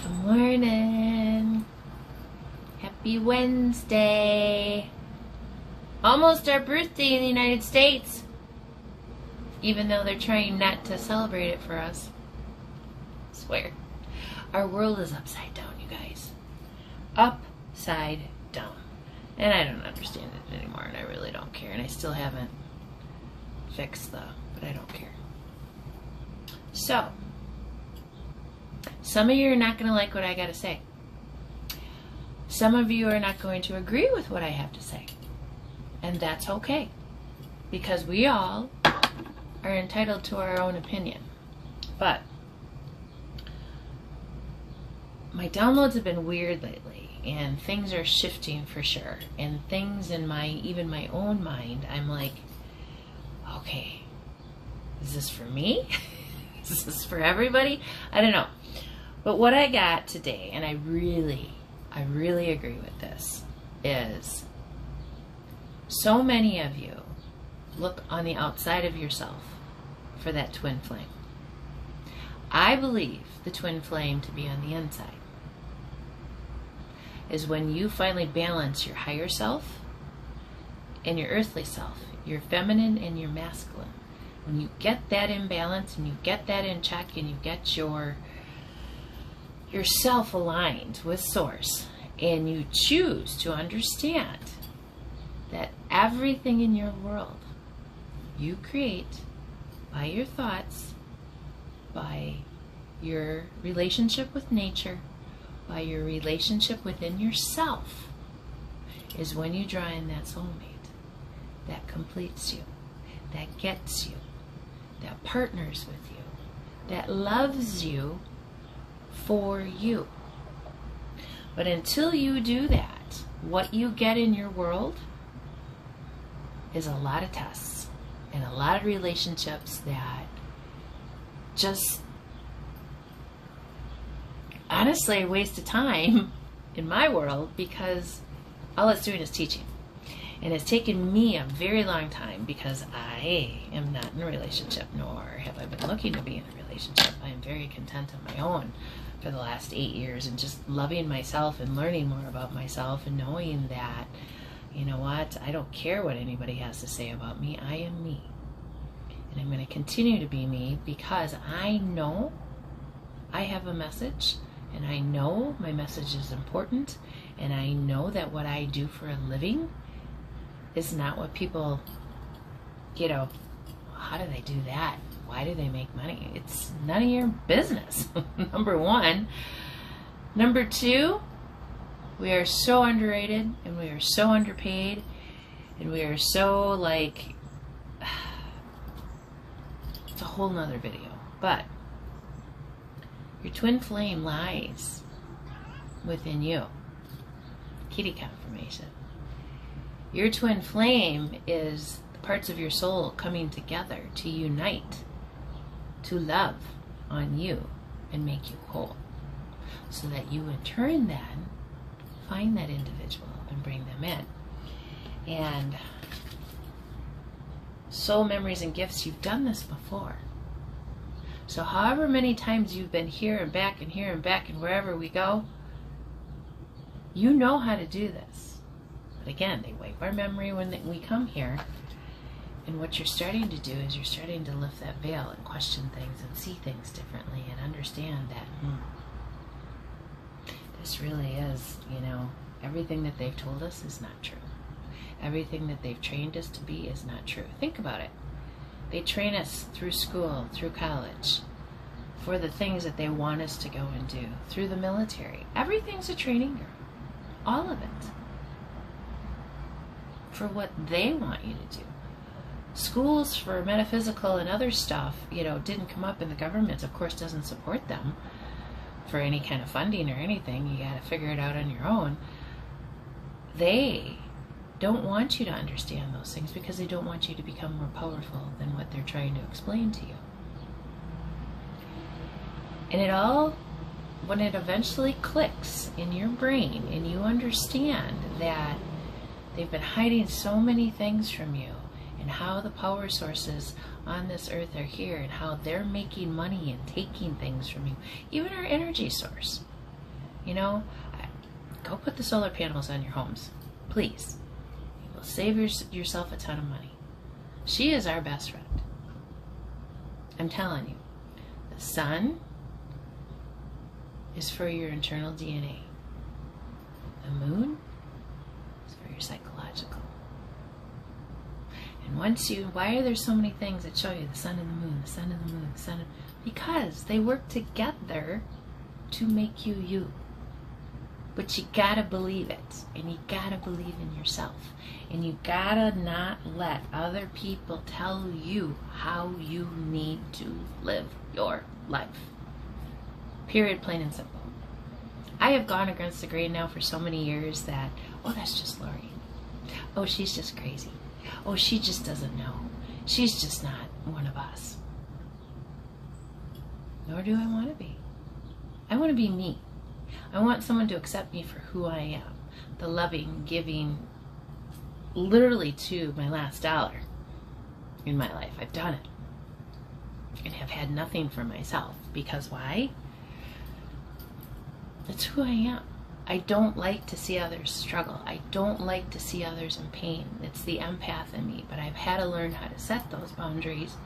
Good morning. Happy Wednesday. Almost our birthday in the United States. Even though they're trying not to celebrate it for us. I swear. Our world is upside down, you guys. Upside down. And I don't understand it anymore, and I really don't care. And I still haven't fixed but I don't care. So, some of you are not going to like what I got to say. Some of you are not going to agree with what I have to say. And that's okay. Because we all are entitled to our own opinion. But my downloads have been weird lately, and things are shifting for sure. And things in even my own mind, I'm like, okay, is this for me? Is this for everybody? I don't know. But what I got today, and I really agree with this, is so many of you look on the outside of yourself for that twin flame. I believe the twin flame to be on the inside is when you finally balance your higher self and your earthly self, your feminine and your masculine. When you get that in balance and you get that in check and you get yourself aligned with source, and you choose to understand that everything in your world you create by your thoughts, by your relationship with nature, by your relationship within yourself, is when you draw in that soulmate that completes you, that gets you, that partners with you, that loves you for you. But until you do that, what you get in your world is a lot of tests and a lot of relationships that just honestly a waste of time in my world, because all it's doing is teaching. And it's taken me a very long time, because I am not in a relationship, nor have I been looking to be in a relationship. I am very content on my own for the last 8 years, and just loving myself and learning more about myself and knowing that, you know what, I don't care what anybody has to say about me. I am me. And I'm going to continue to be me, because I know I have a message, and I know my message is important, and I know that what I do for a living is not what people, how do they do that? Why do they make money? It's none of your business, number one. Number two, we are so underrated, and we are so underpaid, and we are so it's a whole nother video. But your twin flame lies within you. Kitty confirmation. Your twin flame is the parts of your soul coming together to unite, to love on you and make you whole, so that you in turn then find that individual and bring them in. And soul memories and gifts, you've done this before. So however many times you've been here and back and here and back and wherever we go, you know how to do this. But again, they wipe our memory when we come here. And what you're starting to do is you're starting to lift that veil and question things and see things differently and understand that this really is, everything that they've told us is not true. Everything that they've trained us to be is not true. Think about it. They train us through school, through college, for the things that they want us to go and do, through the military. Everything's a training ground. All of it. For what they want you to do. Schools for metaphysical and other stuff, didn't come up, and the government, of course, doesn't support them for any kind of funding or anything. You got to figure it out on your own. They don't want you to understand those things, because they don't want you to become more powerful than what they're trying to explain to you. And it all, when it eventually clicks in your brain and you understand that they've been hiding so many things from you, and how the power sources on this earth are here, and how they're making money and taking things from you, even our energy source. You know, go put the solar panels on your homes, please. You will save yourself a ton of money. She is our best friend. I'm telling you, the sun is for your internal DNA. The moon is for your psychological. And once you, why are there so many things that show you the sun and the moon, the sun and the moon, the sun and, because they work together to make you you. But you gotta believe it, and you gotta believe in yourself, and you gotta not let other people tell you how you need to live your life. Period, plain and simple. I have gone against the grain now for so many years that, oh, that's just Lori. Oh, she's just crazy. Oh, she just doesn't know. She's just not one of us. Nor do I want to be. I want to be me. I want someone to accept me for who I am. The loving, giving, literally to my last dollar in my life. I've done it. And have had nothing for myself. Because why? It's who I am. I don't like to see others struggle. I don't like to see others in pain. It's the empath in me. But I've had to learn how to set those boundaries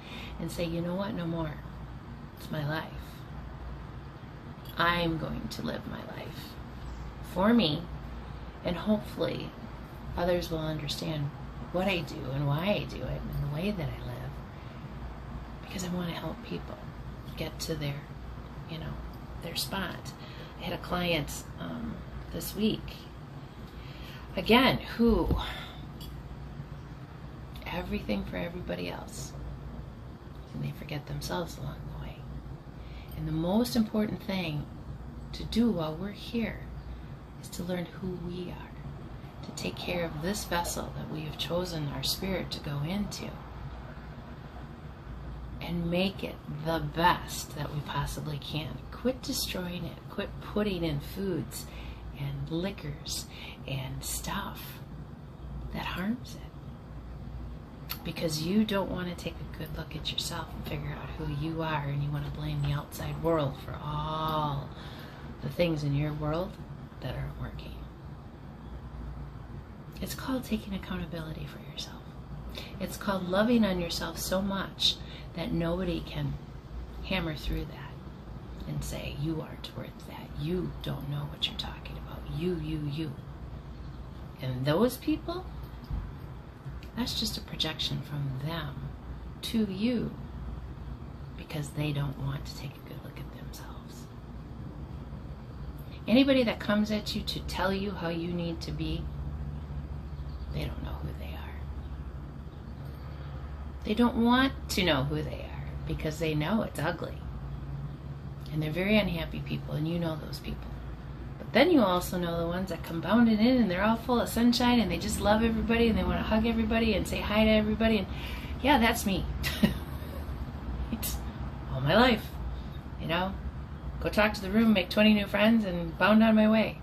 and say, you know what, no more. It's my life. I'm going to live my life for me, and hopefully others will understand what I do and why I do it and the way that I live, because I want to help people get to their, you know, their spot. I had a client this week, again, who everything for everybody else, and they forget themselves along the way. And the most important thing to do while we're here is to learn who we are, to take care of this vessel that we have chosen our spirit to go into, and make it the best that we possibly can. Quit destroying it. Quit putting in foods and liquors and stuff that harms it. Because you don't want to take a good look at yourself and figure out who you are, and you want to blame the outside world for all the things in your world that aren't working. It's called taking accountability for yourself. It's called loving on yourself so much that nobody can hammer through that and say, you aren't worth that. You don't know what you're talking about. You. And those people, that's just a projection from them to you, because they don't want to take a good look at themselves. Anybody that comes at you to tell you how you need to be, they don't know who they are. They don't want to know who they are because they know it's ugly. And they're very unhappy people, and you know those people. But then you also know the ones that come bounding in, and they're all full of sunshine, and they just love everybody, and they want to hug everybody and say hi to everybody. And yeah, that's me. It's all my life, you know. Go talk to the room, make 20 new friends, and bound on my way.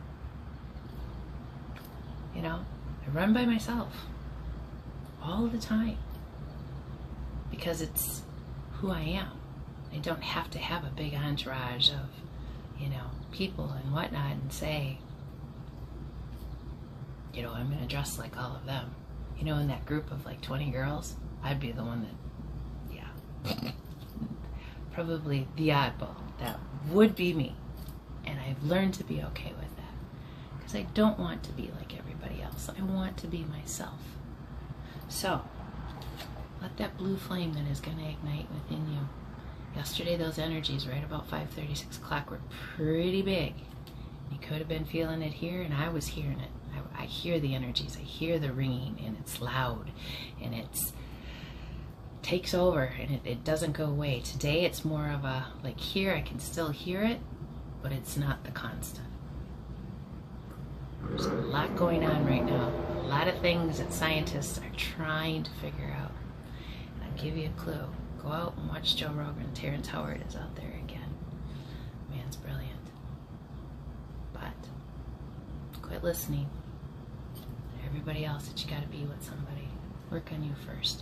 You know, I run by myself all the time because it's who I am. I don't have to have a big entourage of, you know, people and whatnot and say, you know, I'm going to dress like all of them. You know, in that group of like 20 girls, I'd be the one that, yeah, probably the oddball. That would be me. And I've learned to be okay with that. Because I don't want to be like everybody else. I want to be myself. So, let that blue flame that is going to ignite within you. Yesterday, those energies right about 5:30, 6 o'clock were pretty big. You could have been feeling it here, and I was hearing it. I hear the energies. I hear the ringing, and it's loud, and it's takes over, and it doesn't go away. Today, it's more of a, like here, I can still hear it, but it's not the constant. There's a lot going on right now. A lot of things that scientists are trying to figure out. And I'll give you a clue. Go out and watch Joe Rogan. Terrence Howard is out there again. Man's brilliant. But quit listening to everybody else that you got to be with somebody. Work on you first,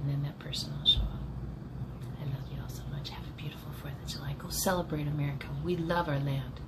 and then that person will show up. I love you all so much. Have a beautiful 4th of July. Go celebrate America. We love our land.